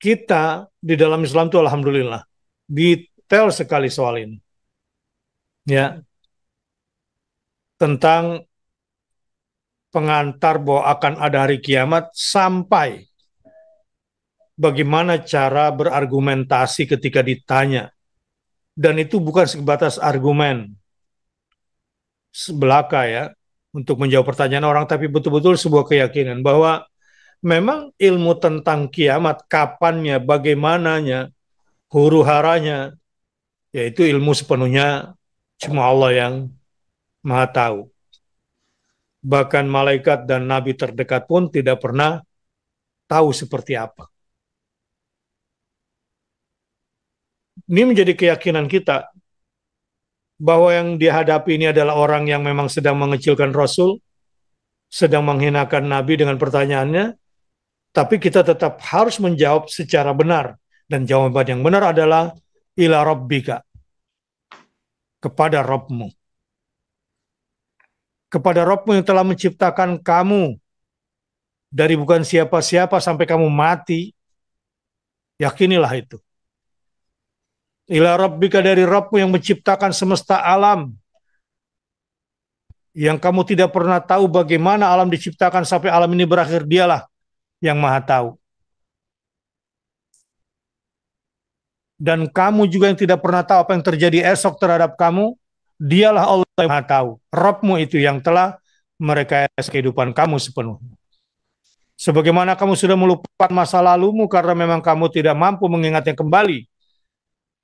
kita di dalam Islam itu alhamdulillah detail sekali soal ini, ya, tentang pengantar bahwa akan ada hari kiamat sampai bagaimana cara berargumentasi ketika ditanya. Dan itu bukan sebatas argumen belaka ya untuk menjawab pertanyaan orang, tapi betul-betul sebuah keyakinan bahwa memang ilmu tentang kiamat, kapannya, bagaimananya, huru haranya, yaitu ilmu sepenuhnya cuma Allah yang Maha Tahu. Bahkan malaikat dan nabi terdekat pun tidak pernah tahu seperti apa. Ini menjadi keyakinan kita bahwa yang dihadapi ini adalah orang yang memang sedang mengecilkan Rasul, sedang menghinakan Nabi dengan pertanyaannya, tapi kita tetap harus menjawab secara benar. Dan jawaban yang benar adalah ila rabbika, kepada Rabbmu. Kepada Rabbmu yang telah menciptakan kamu dari bukan siapa-siapa sampai kamu mati, yakinilah itu. Ila rabbika, dari Rabbmu yang menciptakan semesta alam, yang kamu tidak pernah tahu bagaimana alam diciptakan sampai alam ini berakhir, dialah yang Maha Tahu. Dan kamu juga yang tidak pernah tahu apa yang terjadi esok terhadap kamu, dialah Allah yang Maha Tahu. Rabbmu itu yang telah merekayasa kehidupan kamu sepenuhnya. Sebagaimana kamu sudah melupakan masa lalumu karena memang kamu tidak mampu mengingatnya kembali.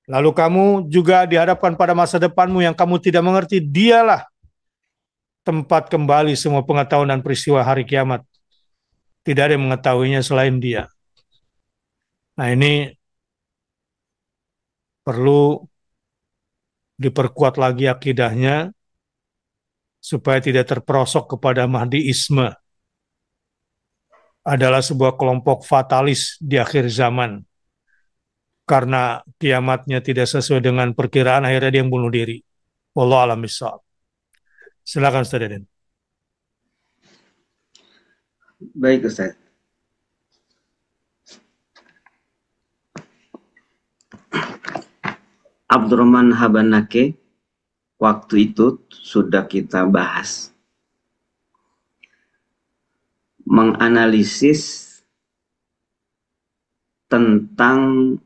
Lalu kamu juga dihadapkan pada masa depanmu yang kamu tidak mengerti, dialah tempat kembali semua pengetahuan dan peristiwa hari kiamat. Tidak ada yang mengetahuinya selain dia. Nah, ini perlu diperkuat lagi akidahnya supaya tidak terperosok kepada Mahdiisme, adalah sebuah kelompok fatalis di akhir zaman. Karena kiamatnya tidak sesuai dengan perkiraan, akhirnya dia yang bunuh diri. Wallahu a'lam bishawab. Silakan Ustaz Deden. Baik Ustaz. Abdurrahman Habanake, waktu itu sudah kita bahas menganalisis tentang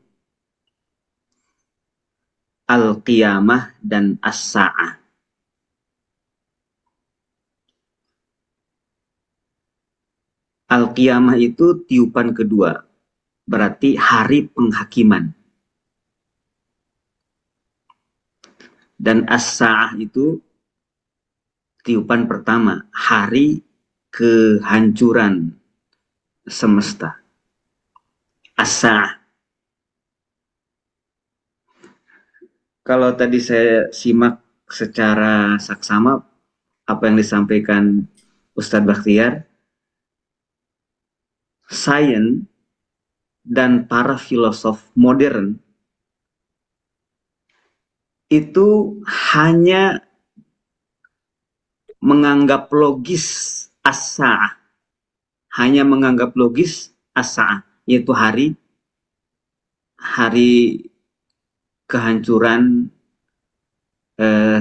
al-qiyamah dan as-sa'ah. Al-qiyamah itu tiupan kedua, berarti hari penghakiman. Dan as-sa'ah itu tiupan pertama, hari kehancuran semesta. As-sa'ah. Kalau tadi saya simak secara saksama apa yang disampaikan Ustadz Bakhtiar, sains dan para filosof modern itu hanya menganggap logis as-sa'ah, hanya menganggap logis as-sa'ah, yaitu hari kehancuran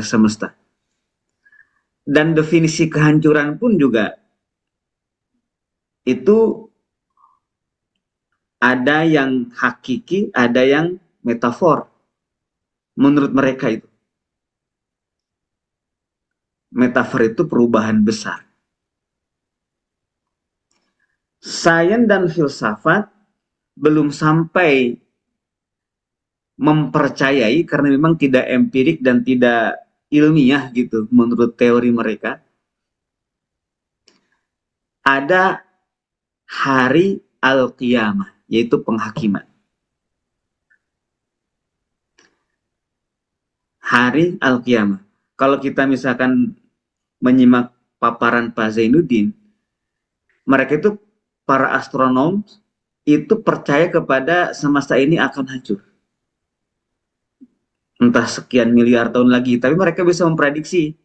semesta. Dan definisi kehancuran pun juga itu ada yang hakiki, ada yang metafor. Menurut mereka itu metafor itu perubahan besar. Sains dan filsafat belum sampai mempercayai karena memang tidak empirik dan tidak ilmiah gitu menurut teori mereka. Ada hari al-qiyamah, yaitu penghakiman. Hari al-qiyamah. Kalau kita misalkan menyimak paparan Pak Zainuddin, mereka itu para astronom itu percaya kepada semesta ini akan hancur. Entah sekian miliar tahun lagi, tapi mereka bisa memprediksi.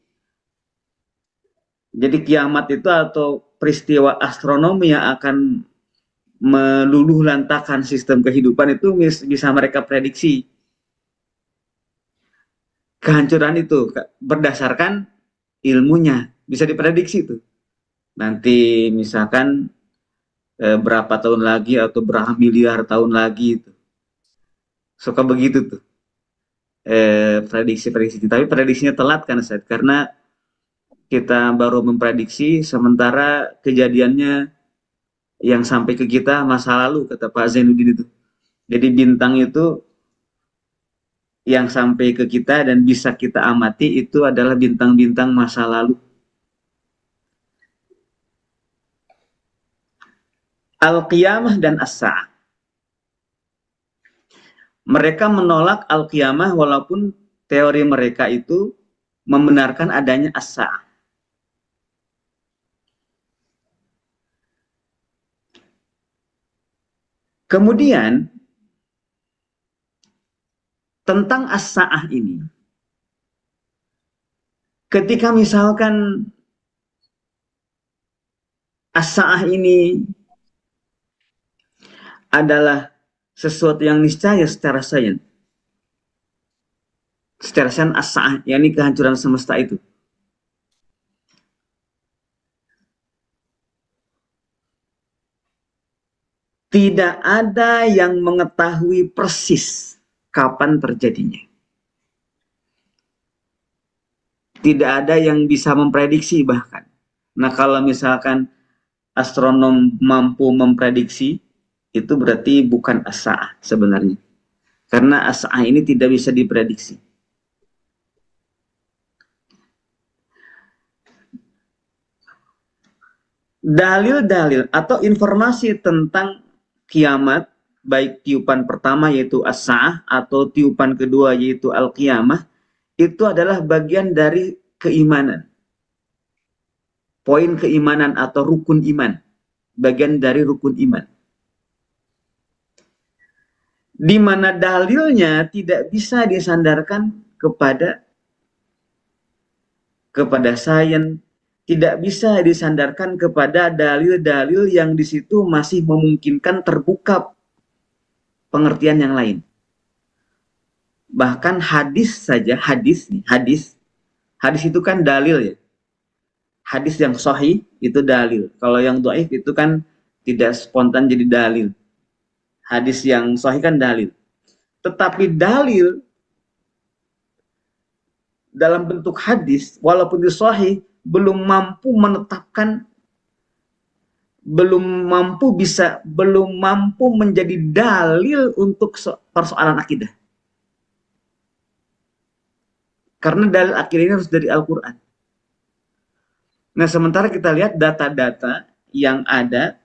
Jadi kiamat itu atau peristiwa astronomi yang akan meluluh lantakan sistem kehidupan itu bisa mereka prediksi. Kehancuran itu berdasarkan ilmunya, bisa diprediksi tuh. Nanti misalkan berapa tahun lagi atau berapa miliar tahun lagi itu. Suka begitu tuh. Prediksi-prediksi. Tapi prediksinya telat kan Ustaz, karena kita baru memprediksi sementara kejadiannya yang sampai ke kita masa lalu, kata Pak Zainuddin itu. Jadi bintang itu yang sampai ke kita dan bisa kita amati itu adalah bintang-bintang masa lalu. Al-Qiyamah dan As-Sa'ah. Mereka menolak Al-Qiyamah walaupun teori mereka itu membenarkan adanya As-Sa'ah. Kemudian tentang As-Sa'ah ini, ketika misalkan As-Sa'ah ini adalah sesuatu yang niscaya secara sains, As-Sa'ah, yakni kehancuran semesta itu, tidak ada yang mengetahui persis kapan terjadinya. Tidak ada yang bisa memprediksi bahkan. Nah, kalau misalkan astronom mampu memprediksi, itu berarti bukan As-Sa'ah sebenarnya. Karena As-Sa'ah ini tidak bisa diprediksi. Dalil-dalil atau informasi tentang kiamat, baik tiupan pertama yaitu As-Sa'ah atau tiupan kedua yaitu Al-Qiyamah, itu adalah bagian dari keimanan. Poin keimanan atau rukun iman. Bagian dari rukun iman. Di mana dalilnya tidak bisa disandarkan kepada sains, tidak bisa disandarkan kepada dalil-dalil yang di situ masih memungkinkan terbuka pengertian yang lain. Bahkan hadis saja, hadis itu kan dalil ya. Hadis yang sahih itu dalil. Kalau yang dhaif itu kan tidak spontan jadi dalil. Hadis yang sahih kan dalil. Tetapi dalil dalam bentuk hadis, walaupun itu sahih, belum mampu menetapkan, belum mampu menjadi dalil untuk persoalan akidah. Karena dalil akidah ini harus dari Al-Quran. Nah, sementara kita lihat data-data yang ada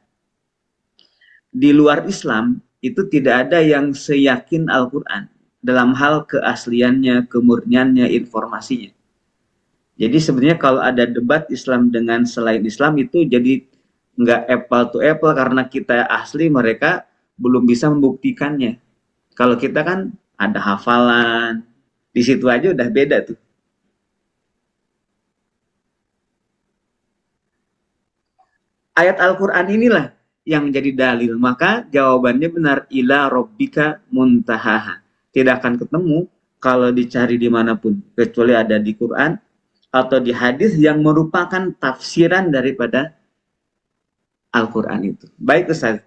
di luar Islam, itu tidak ada yang seyakin Al-Quran dalam hal keasliannya, kemurniannya, informasinya. Jadi sebenarnya kalau ada debat Islam dengan selain Islam itu jadi nggak apple to apple karena kita asli, mereka belum bisa membuktikannya. Kalau kita kan ada hafalan, di situ aja udah beda tuh. Ayat Al-Quran inilah yang jadi dalil. Maka jawabannya benar, ila rabbika muntahaha. Tidak akan ketemu kalau dicari dimanapun, kecuali ada di Quran atau di hadis yang merupakan tafsiran daripada Al-Quran itu. Baik Ustaz.